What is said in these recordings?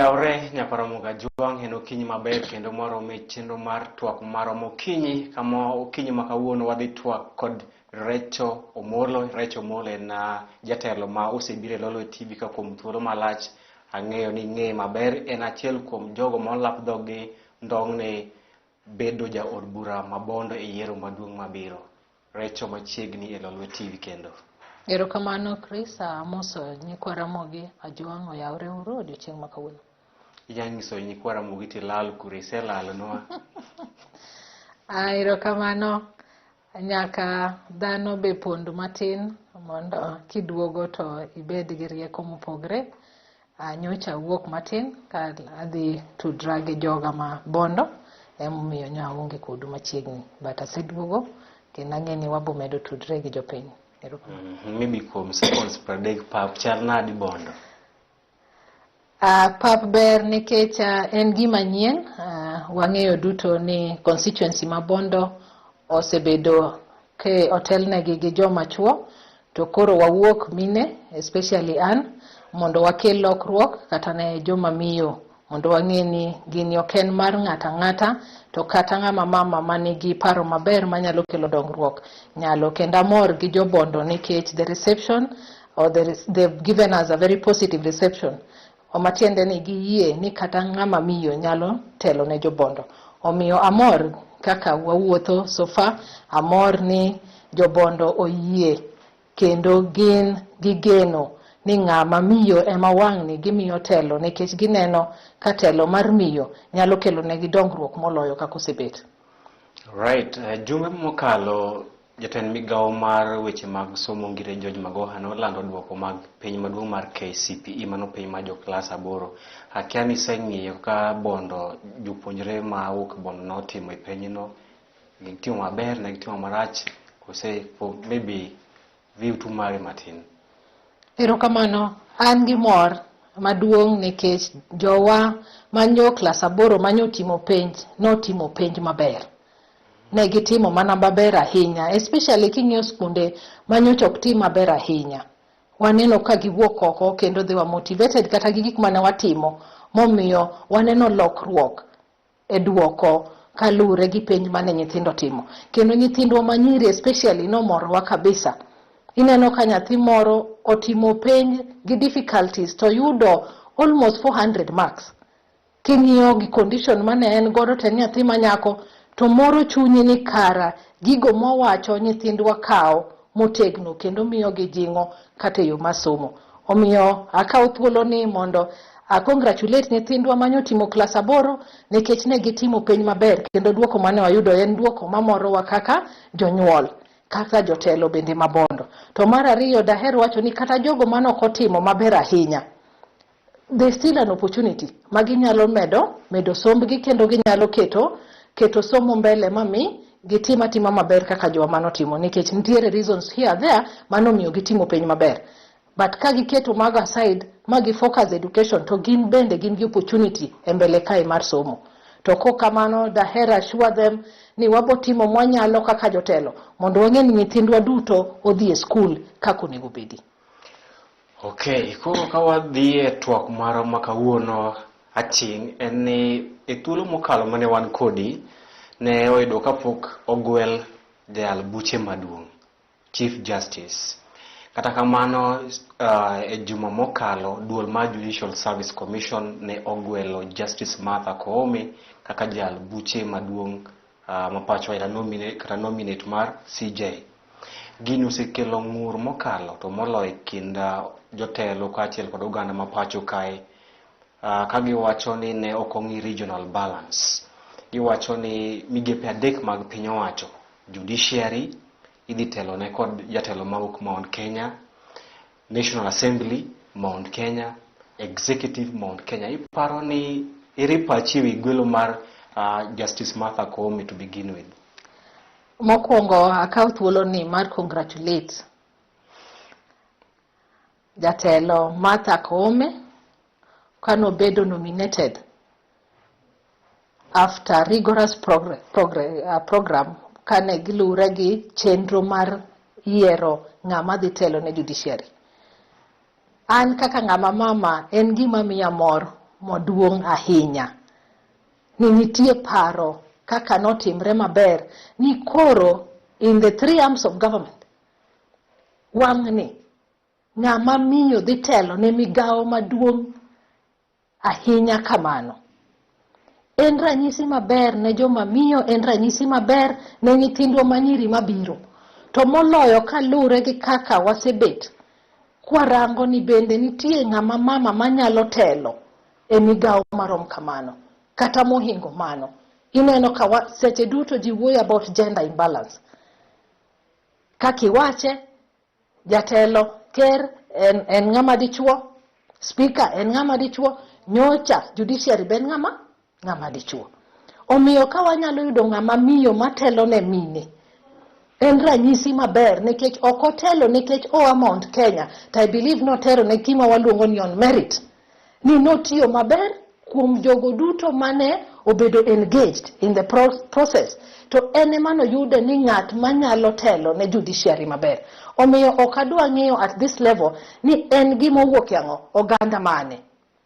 Oyaure nyaparamoga Duong en okinyi maber kendo morome chenro mar twak maromo okinyi kama okinyi makawuono wadhi twak kod Rachel Omollo. Rachel Omollo en jatelo ma osebiro e Lolwe TV ka kuom thuolo malach. Ang'eyo ni ng'e maber, en achiel kuom jogo molap dhogi ndong'ne bedo ja od bura mabondo e yiero maduong' mabiro. Rachel machiegni e Lolwe TV kendo. Erokamano Chris, amoso nyikwaramogi Ajuang oyaure uru odiochieng' makawuono. Iyanyiso nyikwaramogi tilal kurise lalnwa. Erokamano, nyaka dhano be pondo matin mondo kiduogo to ibed gi rieko mopogre. Nyocha wuok matin ka adhi tudra gi joga ma bondo emomiyo nyaonge kodu machiegni, but aseduogo kendo ang'eni wabo medo tudre gi jopiny. Maybe kuom seconds per day pap chal nadi bondo? Pap ber nikech en gima nyien. Wang'eyo duto ni constituency ma bondo osebedo ke otelnegi gi joma chuo, to koro wawuok mine, especially an, mondo wakel lokruok kata ne joma miyo, mondo wang'e ni gini ok en mar ng'ata ng'ata, to kata ng'ama mama manigi paro maber manyalo kelo dongruok nyalo. Kendo amor gi jobondo nikech the reception or they've given us a very positive reception. Omatiende ni giyie ni kata ng'ama miyo nyalo telo ne jobondo. Omiyo amor kaka wawuotho sofa, amor ni jobondo oyie kendo gin gigeno ni ng'ama miyo ema wang'ni gimiyo telo nikech gineno ka telo mar miyo nyalo kelo negi dongruok moloyo kako sebet. Right, jumbe mokalo jatend migawo mar weche mag somo ngire George Magoha nolando duoko mag piny maduong' mar KCPE mano piny ma jo klas 8. Akia ni seng'iyo ka bondo jopuonjre ma wuok bondo notimo e pinyno, gitimo maber na gitimo marach, kose maybe view tu mare matin. Erokamano, an gi mor maduong' nikech jowa manyo klas 8 notimo penj maber. Ne gitimo mana maber ahinya, especially king'iyo skunde manyocha ok tim maber ahinya. Waneno ka giwuok oko kendo they were motivated kata gi gik mane watimo, momiyo waneno lokruok e duoko kalure gi penj mane nyithindo timo. Kendo nyithindwa manyiri especially nomorowa kabisa. Ineno ka nyathi moro otimo penj gi difficulties to yudo almost 400 marks. King'iyo gi condition mane en godo te nyathi manyako, to moro chunyi ni kara gigo mowacho nyithindwa kao motegno kendo miyo gi jingo kata yo masomo. Omiyo akaw thuolo ni mondo congratulate nyithindwa manyotimo klas 8 nikech ne gitimo penj maber kendo duoko mane wayudo en duoko mamorowa kaka jonyuol, kaka jotelo bende mabondo. To mar ariyo daher wacho ni kata jogo manok otimo maber ahinya, there's still an opportunity maginyalo medo sombgi kendo ginyalo keto somo mbele mami gitima maber kaka joma manotimo, nikech nitiere reasons here there manomiyo gitimo penj maber. But ka giketo mago aside magi focus education, to gin bende gin gi opportunity e mbele kai mar somo. To kokamano daher assure them ni wabo timo mwanyalo kaka jotelo mondo wang'e ni nyithindwa duto odhi e skul kako nego bedi. Okay, koro ka wadhi e twak maro makawuono aching' en ni e thuolo mokalo mane wan kodi ne oyudo kapok ogwel jal buche maduong' Chief Justice. Kata kamano e juma mokalo duol mar Judicial Service Commission ne ogwelo Justice Martha Koome kaka jal buche maduong' mapacho ila nominate mar CJ. Gini osekelo ng'ur mokalo to moloyo kind jotelo kaachiel kod oganda mapacho kae, ka giwacho ni ne ok ong'i regional balance. Giwacho ni migepe 3 mag piny owacho, judiciary idhi telo ne kod jatelo mawuok Mount Kenya, National Assembly Mount Kenya, Executive Mount Kenya. Iparo ni iripachi wi gwelo mar Justice Martha Koome to begin with? Mokwongo akaw thuolo ni mar congratulate jatelo Martha Koome kano bedo nominated after rigorous program kane gilure gi chenro mar yiero ng'ama dhi telo ne judiciary. An kaka ng'ama mama en gima miya mor maduong' ahinya ni nitie paro kaka notimre maber ni koro in the three arms of government wang'ni ng'ama miyo dhi telo ne migawo maduong' ahinya kamano. En ranyisi maber ne joma miyo, en ranyisi maber ne nyithindwa manyiri mabiro. To moloyo kalure gi kaka wasebet kwarango ni bende nitie ng'ama mama manyalo telo e migawo marom kamano kata mohingo mano. Ineno ka seche duto ji wuoyo about gender imbalance. Kaka Ywache, jatelo ker en ng'ama dichuo, speaker en ng'ama dichuo, nyocha judiciary ben ng'ama dichuo. Omiyo ka wanyalo yudo ng'ama miyo matelo ne mine, en ranyisi maber nikech ok otelo nikech oa Mount Kenya, to I believe notero ne gima waluongo ni on merit. Ni notiyo maber kuom jogo duto mane obedo engaged in the process. To ene mano yude ni ng'at manyalo telo ne judiciary maber. Omiyo ok adwa ng'eyo at this level ni en gima owuok yango oganda mane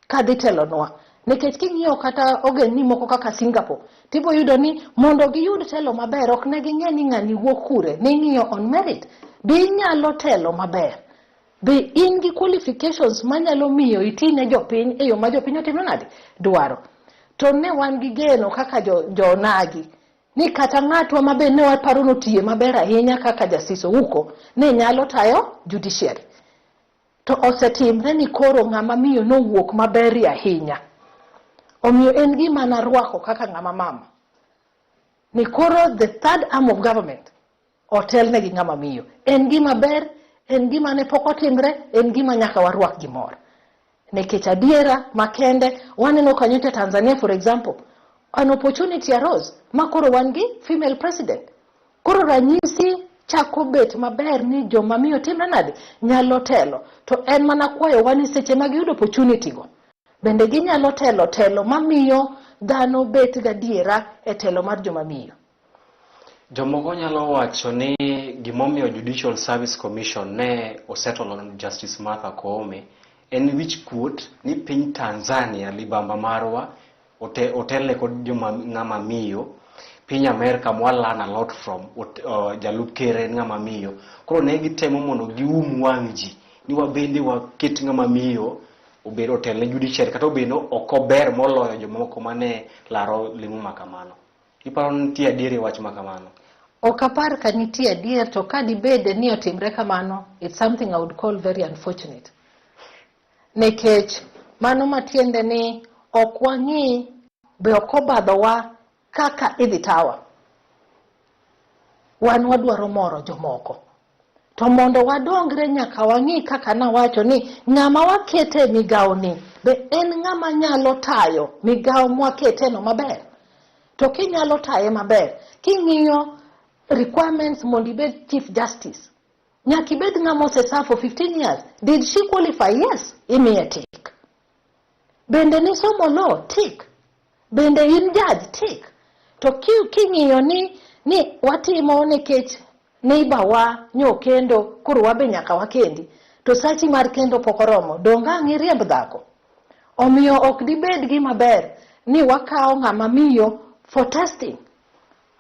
ka dhi telonwa. Nikech king'iyo kata ogendni moko kaka Singapore, tibo yudo ni mondo giyud telo maber ok ne ging'e ni ng'ani wuok kure, ni ng'iyo on merit. Be inyalo telo maber? Be in gi qualifications manyalo miyo itine jopiny e yo ma jopiny otimo nade dwaro? To ne wan gi geno kaka jonagi ni kata ng'atwa mabe ne waparo notiye maber ahinya kaka jasiso huko ne nyalo tayo judiciary. To osetimre ni koro ng'ama miyo nowuok maber ahinya. Omiyo en gima narwako kaka ng'ama mama ni koro the third arm of government otelne gi ng'ama miyo. En gima ber, en gima ne pok otimre, en gima nyaka warwak gimor. Nikech adiera makende waneno kanyote Tanzania for example, an opportunity arose ma koro wan gi female president. Koro ranyisi chako bet maber ni joma miyo timre nade nyalo telo. To en mana kwayo wani seche ma giyudo opportunity go bende ginyalo telo mamiyo dhano bet gadiera e telo mar joma miyo. Jomoko nyalo wacho ni gimomiyo Judicial Service Commission ne osetolo Justice Martha Koome en wich kuot ni piny Tanzania libamba marwa otelne kod joma ng'ama miyo. Piny Amerika mwalan a lot from jalup ker en ng'ama miyo. Koro ne gitemo mondo gium wang' ji ni wabende waket ng'ama miyo obed otelne judiciary kata obeno ok ober moloyo jomoko mane laro limo makamano. Iparo nitie adieri wach makamano? Ok apar ka nitie adier, to ka dibede ni otimre kamano, it's something I would call very unfortunate. Nekech mano matiende ni ok wang'i be ok obadhowa kaka idhi tawa. Wan wadwaro moro jomoko. To mondo wadongre nyaka wang'i kaka nawacho ni ng'ama wakete migawo ni be en ng'ama nyalo tayo migawo mwakete no maber. To kinyalo taye maber, king'iyo requirements mondo ibed Chief Justice, nyaka ibed ng'ama oseserve for 15 years. Did she qualify? Yes, imiye tick. Bende ni somo law? Tick. Bende in judge? Tick. To king'iyo ni watimo nikech neighbor nyo kendo koro wabe nyaka wakendi, to sachi mar kendo pok oromo, donga ng'iriemb dhako. Omiyo ok dibed gima ber ni wakawo ng'ama miyo for testing.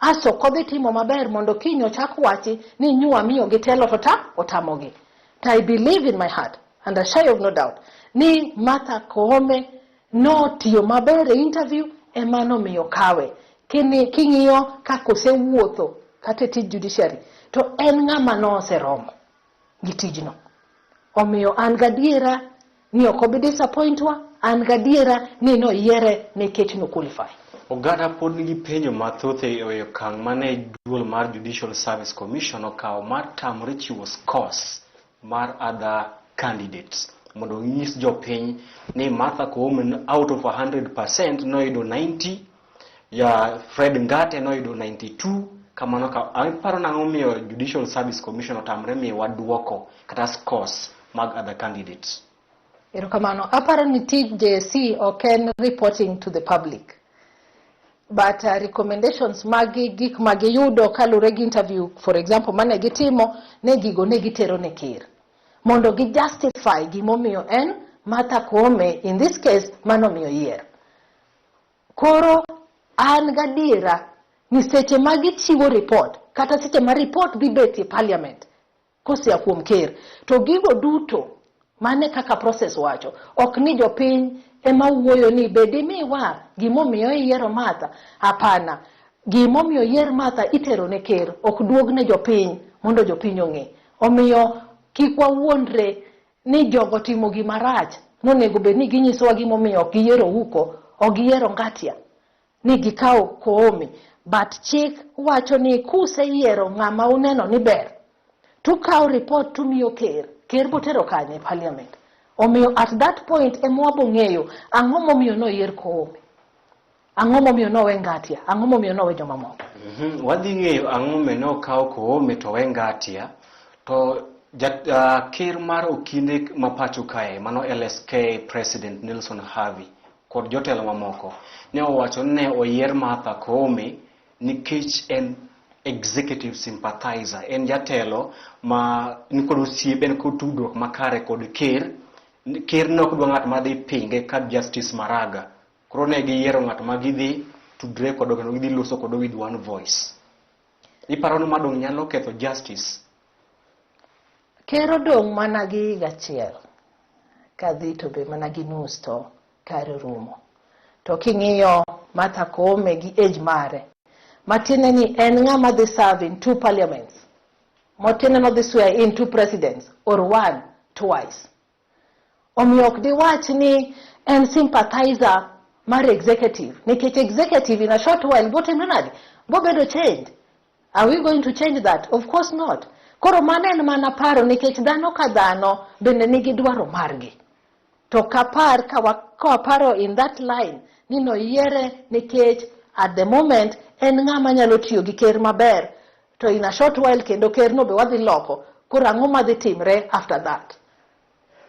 Aso kodhi timo maber mondo kinyo chak wachi ni nyuwa miyo gitelo to otamogi. To I believe in my heart and I shy of no doubt ni Martha Koome no tiyo maber e interview emano miyo kawe. King'iyo kako se wuotho kate tij judiciary to en ng'ama no oseromo gi tijno. Omiyo an gadiera ni ok obi disappointwa, an gadiera ni no yiere nikech no qualify. Oganda pod nigi penjo mathoth e okang' mane duol mar Judicial Service Commission okawo mar tamre chiwo scores mar other candidates mondo nyis jopiny ni Martha Koome out of 100% noyudo 90, ya Fred Ngate noyudo 92. Kamano ka aparo nang'o miyo Judicial Service Commission otamre miyo waduoko kata scores mag other candidates? Erokamano, aparo ni tij JSC oken reporting to the public. But recommendations magi gik magi yudo kalure gi interview, for example, mane gitimo ne gigo ne gitero ne ker mondo gi justify gimomiyo en Martha Koome, in this case, mano miyo yier. Koro an gadiera ni seche magi chiwo report, kata seche ma report dhi beti parliament, kosia kuom ker, to gigo duto, mane kaka process wacho, ok ni jopiny ema wuoyo ni bedi miwa gimomiyo yiero Martha, hapana, gimomiyo yier Martha itero ne ker, ok duog ne jopiny mondo jopiny ong'e. Omiyo kik wawuondre ni jogo timo gima rach, nonego bed ni ginyisowa gimomiyo ok giyiero Huko, ok giyiero Ngatia, ni gikawo Koome, but chik wacho ni kuseyiero ng'ama uneno ni ber, tukawo report tumiyo ker botero kanye parliament. Omiyo at that point emwabo ng'eyo ang'o momiyo noyier Koome, ang'o momiyo nowe Ngatia, ang'o momiyo nowe jomamoko. Wadhi ng'eyo ang'o momiyo nokawo Koome to we Ngatia, to ker mar okinde mapacho kae, mano LSK President Nelson Havi kod jotelo mamoko ne owacho ne oyier Martha Koome nikech en executive sympathizer, en jatelo ma nikod osiep, en kod tudruok makare kod ker nok dwa ng'at ma dhi pinge ka Justice Maraga. Koro ne giyiero ng'at ma gidhi tudre kod oganda, gidhi loso kod with one voice. Iparo ni madong nyalo ketho justice? Ker odong' mana gi gachiel, kadhi to be mana gi nus to kare rumo. To king'iyo Martha Koome gi age mare, matiende ni en ng'ama dhi serve in 2 parliaments, matiende no dhi swear in 2 presidents, or 1 twice. Omiyo ok di wach ni en sympathizer mar executive, nikech executive in a short while botimre nadi, bobedo change. Are we going to change that? Of course not. Koro mana en mana paro, nikech dhano ka dhano bende nigi dwaro margi. To kapar kawaparo in that line ni noyiere nikech at the moment en ng'ama nyalo tiyo gi ker maber, to in a short while kendo ker no be wadhi loko, koro ang'o madhi timre after that.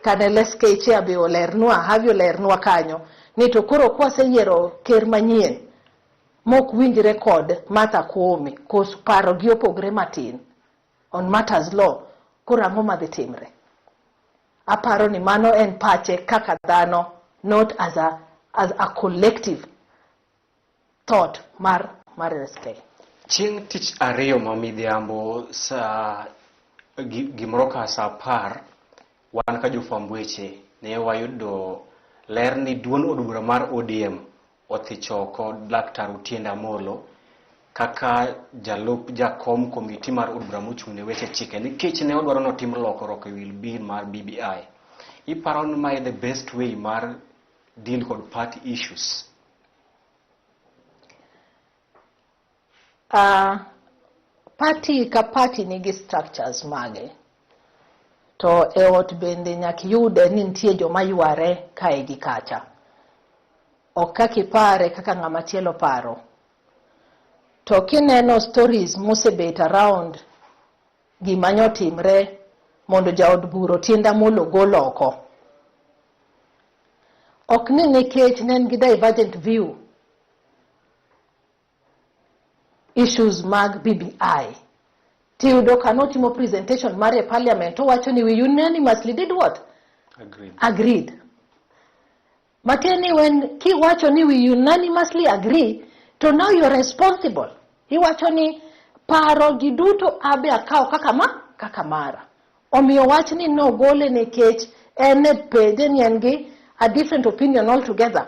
Kane LSK chair be olernwa, Havi olernwa kanyo, ni to koro kwaseyiero ker manyien mok winjre kod Martha Koome, kos paro gi opogre matin on matters law, koro ang'o madhi timre. Aparo ni mano en pache kaka dhano, not as a collective thought mar LSK. Chieng' tich ariyo ma midhiambo gimoro ka sa 10, wan ka jofwamb weche ne wayudo ler ni duond od bura mar ODM othicho kod Laktar Otiende Amollo kaka jalup jakom komiti mar od bura mochung' ne weche chike, nikech ne odwaro notim lokruok e wi bill mar BBI. Iparo ni mae the best way mar deal kod party issues? Party ka party nigi structures mage, to e ot bende nyaki yude ni nitie joma yware kae gi kacha. Ok kaka ipare kaka ng'ama tielo paro. To kineno stories mosebet around gima nyotimre mondo jaod bura Otiende Amollo gol oko, ok ni nikech nen gi divergent view issues mag BBI. Tiyudo kanotimo presentation mare parliament, owacho ni we unanimously did what? Agreed. Mateni when kiwacho ni we unanimously agree, to now you're responsible. Iwacho ni paro giduto abe akaw kaka mara. Omiyo wach ni no gole nikech ene pede ni engi a different opinion altogether.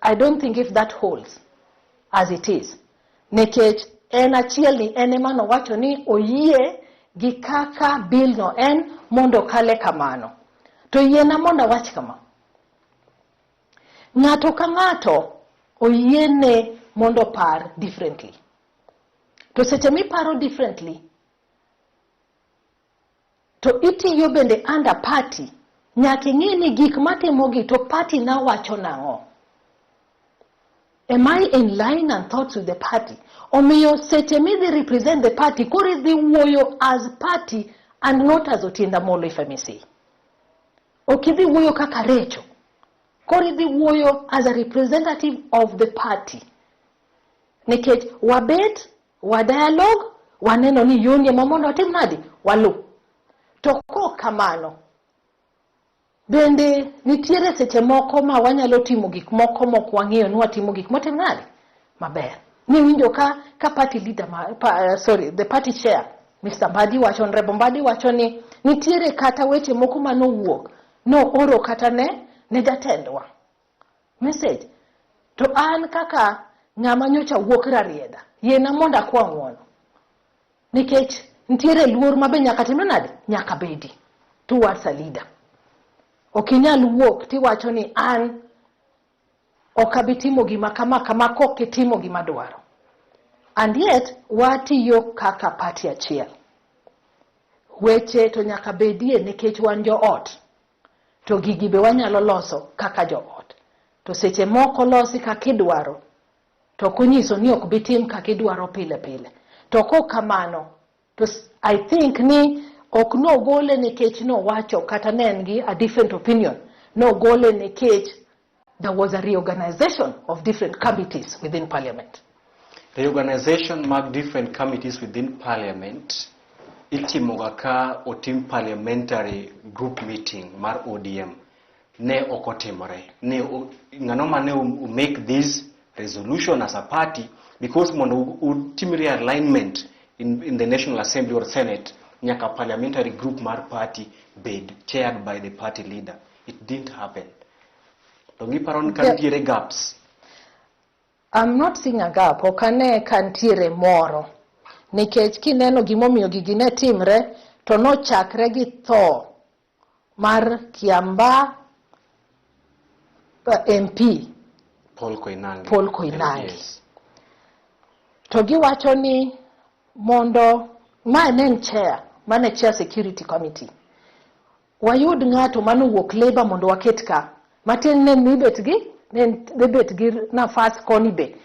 I don't think if that holds as it is. Nikech en achiel ni ene mano wacho ni oyie gi kaka bill no en mondo kale kamano. To yiena mondo wach kama. Ng'ato ka ng'ato oyiene mondo par differently. To seche mi paro differently, to itiyo bende under party, nyaki ng'e ni gik matimogi to party na wacho nang'o. Am I in line and thoughts with the party? Omiyo seche mi they represent the party, kore they wuoyo as party and not as Otiende Amollo, if I may say. Okay, they wuoyo kaka Recho. Kore they wuoyo as a representative of the party. Nikech wabet, wa dialogue, waneno ni yoni mamondo atim nadi, walu. To ko kamano, Bende nitiere seche moko ma wanyalo timo gik moko mok wang'eyo ni watimo gik motim nade maber. Ni winjo ka party leader the party chair Mr. Mbadi wacho, Honorable Mbadi wacho ni nitiere kata weche moko manowuok no oro kata ne jatendwa message. To an kaka ng'ama nyocha wuok rarieda yena monda kwa ng'wono nikech nitiere luor mabe nyaka timre nade nyaka bedi towards a leader. Okinyal wuok tiwacho ni an okabitimo gima kama kokitimo gima dwaro. And yet watiyo kaka party achiel. Weche to nyaka bedie nikech wan jo ot. To gigi be wanyalo loso kaka jo ot. To seche moko losi kakidwaro. To kunyiso ni ok bitim kakidwaro pile pile. To kamano to I think ni ok no gole nikech no wacho kata nengi a different opinion. No gole nikech there was a reorganization of different committees within parliament. Reorganization mag different committees within parliament itimoga ka otim parliamentary group meeting mar ODM. Ne okotimore. Ne ng'ano mane make this resolution as a party because mondo utim realignment in the National Assembly or Senate nyaka parliamentary group mar party bed chaired by the party leader. It didn't happen. To giparon kantiere gaps. I'm not seeing a gap. Okane kantiere moro. Nikech kineno gimomiyo gigi ne timre to no chakre gi tho mar Kiamba MP Paul Koinange. Yes. To giwacho ni mondo mane chair security committee. Wayud ng'ato manowuok labor mondo waket ka. Matin ne nibet gi nafas koni be.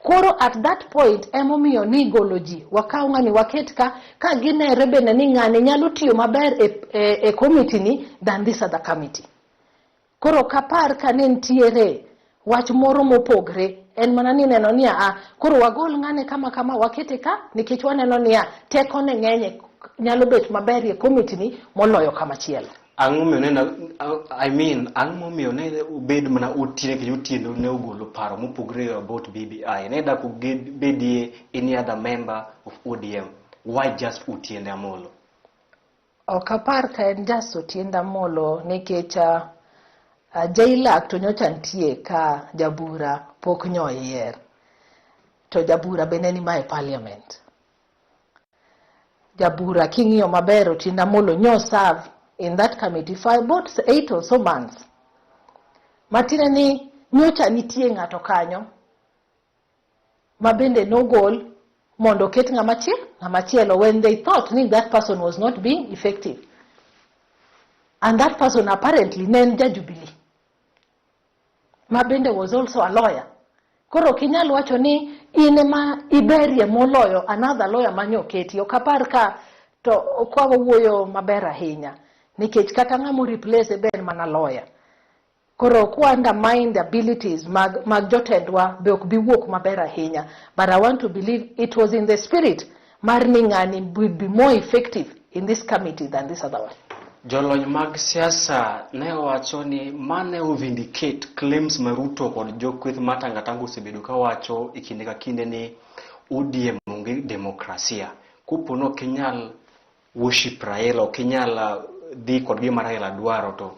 Koro at that point emomiyo ni goloji wakaw ng'ani waket ka ginere bende ni ng'ani nyalo tiyo maber e committee ni than this other committee. Koro kapar ka ne ntiere wach moro mopogre en mana ni neno ni koro wagol ng'ane kama wakete ka nikech waneno ni teko ne ng'enye nyalo bet maber e committee ni moloyo kama chielo. Ang'omiyo ne ubed mana utiene ke utieno ne ugolo paro mopogre about BBI. Ne da bedie any other member of ODM. Why just Otiende Amollo? Okapar ka en just Otiende Amollo nikech jailak to nyocha ntie ka jabura pok nyoyier. To jabura bende ni mae parliament. Jabura king'iyo maber Otiende Amollo nyo serve in that committee for about 8 or so months. Matine ni nyocha nitie ng'ato kanyo mabende no gol mondo ket ng'ama chielo when they thought that person was not being effective. And that person apparently nen Jubilee. Mabende was also a lawyer. Koro kinyalo wacho ni inema iberie moloyo another lawyer manyoketi. Okapar ka to kwa wuoyo maber ahinya. Nikech kata ng'amo replace ben mana lawyer. Koro ku undermine the abilities mag jotendwa be ok biwuok maber ahinya. But I want to believe it was in the spirit mar ni ng'ani would be more effective in this committee than this other one. Jolony mag siasa ne owacho ni mane vindicate claims maruto kod jokweth matangatango osebedo ka wacho ikinde ka kinde ni ODM onge demokrasia. Kupono kinyal worship Raila, okinyal dhi kod gima Raila dwaro to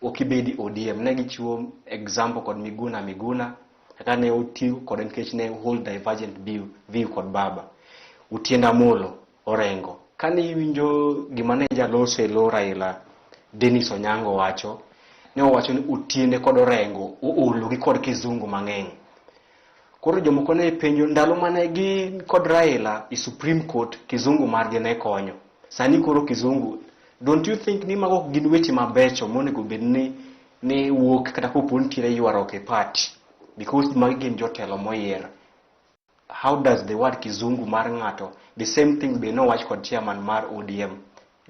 okibedi ODM. Ne gichiwo example kod Miguna kata ne otiu kod nikech ne hold divergent view kod baba. Otiende Amollo orengo. Kani iwinjo gima ne jaloso elo Raila Dennis Onyango wacho, ne owacho ni Otiende kod orengo oolo gi kod kizungu mang'eny. Koro jomoko ne penjo ndalo mane gi kod Raila i Supreme Court kizungu margi ne konyo. Sani koro kizungu, don't you think ni mago gin weche mabecho monego bed ni wuok kata kopo nitiere ywaruok e party because magi gin jotelo moyier. How does the word kizungu mar ng'ato the same thing be no watch kod chairman mar ODM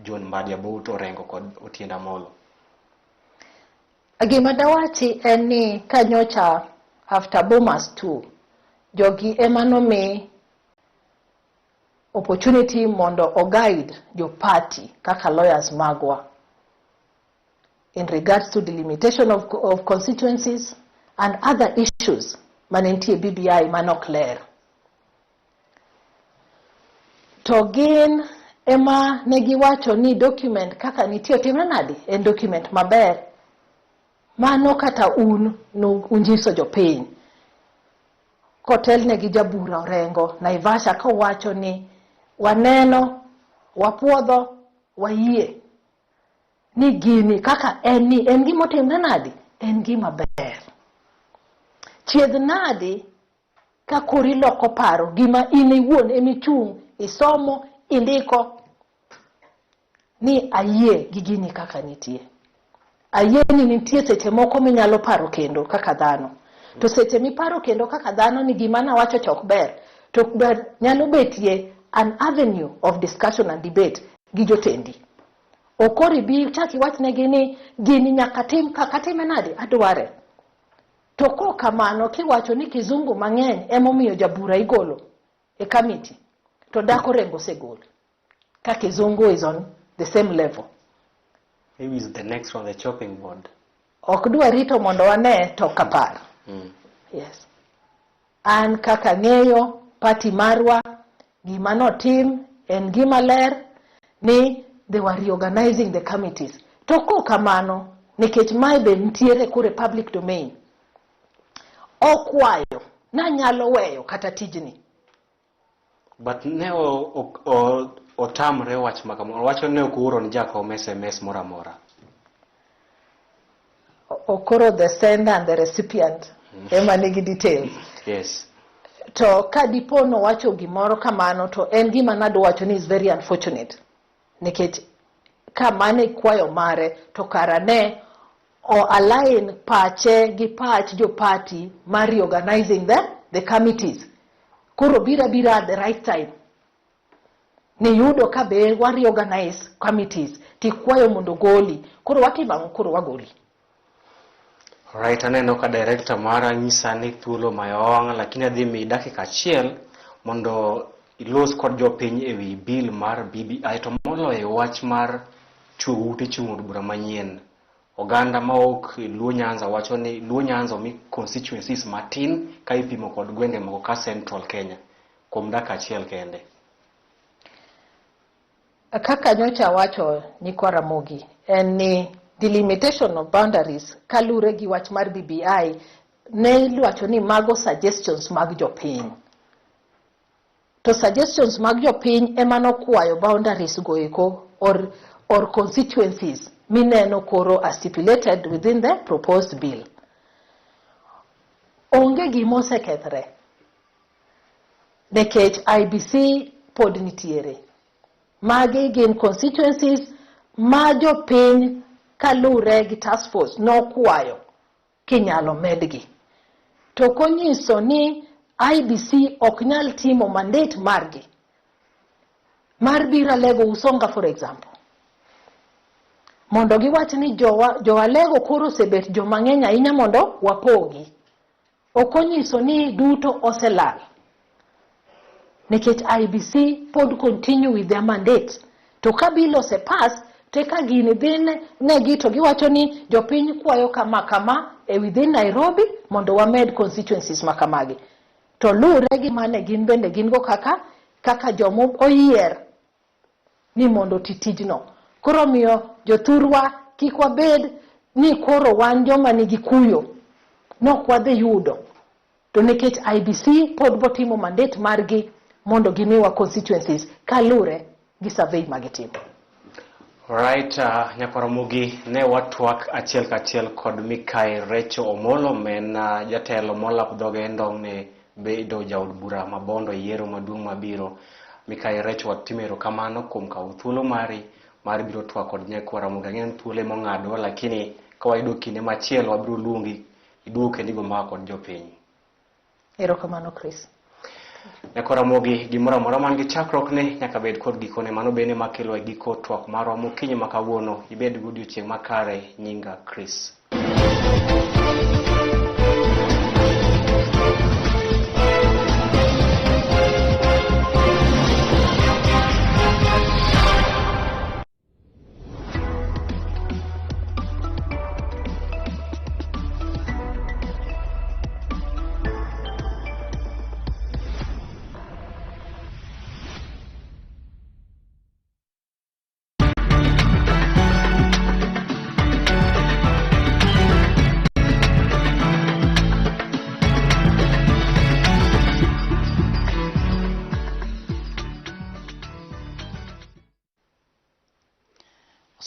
John Mbadi about orengo kod Otiende Amollo? Gima dawachi en ni kanyocha after Bomas 2 jogi emanome opportunity mondo o guide your party kaka lawyers magwa in regards to delimitation of constituencies and other issues manentie BBI manok ler. To gin ema negiwacho ni document kaka nitie otimre nadi en document maber mano kata unjiso jopiny kotel negi jabura orengo Naivasha kawacho ni waneno wapuodho wayie ni gini kaka en gima otimre nadi en gima ber chiedh nadi ka kori loko paro gima in iwuon emichung isomo indiko ni ayie gi gini kaka nitie ayie ni nitie seche moko minyalo paro kendo kaka dhano to seche miparo kendo kaka dhano ni gima nawacho chok ber to ber nyalo betie an avenue of discussion and debate gi jotendi okori bi chaki wachnegi ni gini nyaka tim kaka time nadi adware to ko kamano kiwacho ni kizungu mang'eny emomiyo jabura igolo e committee to dako rengo segol ka kizungu is on the same level. Maybe is the next on the chopping board. Ok dwa rito mondo wane to kapar. Yes. An kaka ng'eyo party marwa gima notim en gima ler ni they were reorganizing the committees. To ko kamano nikech mae be ntiere kure public domain. Okwayo na nyalo weyo kata tijni. But ne otamre wach makamo wacho ne okuro ni jakom SMS mora mora. Okoro the sender and the recipient ema nigi details. Yes. To kadipono wacho gimoro kamano to en gima nado wacho ni is very unfortunate. Nikech kamane kwayo mare to karane o align pache gi pach jo party mari organizing the committees. Kuro bira at the right time. Ni yudo kabe wari organize committees tikwayo mondo goli. Kuro watimang kuro wagoli. Right, aneno ka director mara nyisa ni thuolo mayong lakini adhi mi dakika achiel mondo ilos kod jopiny ewi bill mar BBI to moloyo wach mar chuute chung'od bura manyien. Oganda maok Luo Nyanza wacho ni Luo Nyanza mi constituencies matin ka ipimo kod gwenge moko ka Central Kenya kuom dakika achiel kende. Kaka nyocha wacho ni Kwaramogi en ni delimitation of boundaries kalure gi wach mar BBI ne wacho ni mago suggestions mag jopiny. To suggestions mag jopiny emano kwayo boundaries goeko or constituencies mineno koro as stipulated within the proposed bill. Onge gimo sekethre. Nekech IBC pod nitiere. Magi gin constituencies ma jopiny kalure gi task force no kwayo kinyalo medgi. To konyiso ni IBC ok nyal timo mandate margi. Mar bira lego Usonga for example. Mondo giwach ni jowa lego koro sebet jomang'eny ahinya mondo wapogi. Okonyiso ni duto oselal. Nikech IBC pod continue with their mandate. To kabilo se pass teka gini dhine negi to giwacho ni jopiny kwayo kama within Nairobi mondo wamed constituencies makamagi. To lure gi mane gin bende gin go kaka jomo oyier ni mondo titijno. Koro miyo jothurwa kik wabed ni koro wan joma nigi kuyo nok wadhi yudo. To nikech IBC pod botimo mandate margi mondo gimiwa constituencies kalure gi survey magitimo. Right, Nyakoromogi ne watwak achiel kachiel kod Mikayi RACHEEL OMOLLO men jatelo molap dhoge ndong ne bedo jaod bura mabondo yiero maduong' mabiro. Mikayi RACHEEL watimero kamano kuom kawo thuolo mari mar biro twak kod Nyakoromogi ng'en thuolo mong'ado lakini ka wayudo kinde machielo wabiro luongi iduogo kendo igomba kod jopiny. Erokamano Chris. Nyakoromogi gimoro amora man gi chakruok ne nyaka bed kod gikone mano bende makelo giko twak marwa mokinyi makawuono ibed gi odiochieng' makare nyinga Chris.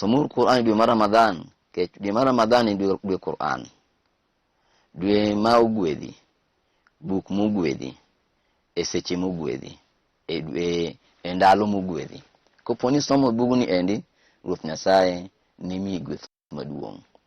somuru Qur'an dwe mar Ramadhan, ke dwe mar Ramadhan en dwe Qur'an. Dwe ma ogwedhi, buk mogwedhi, e seche mogwedhi, e ndalo mogwedhi. Koponi somo bugni endi, Ruoth Nyasaye ni mi gweth maduong'.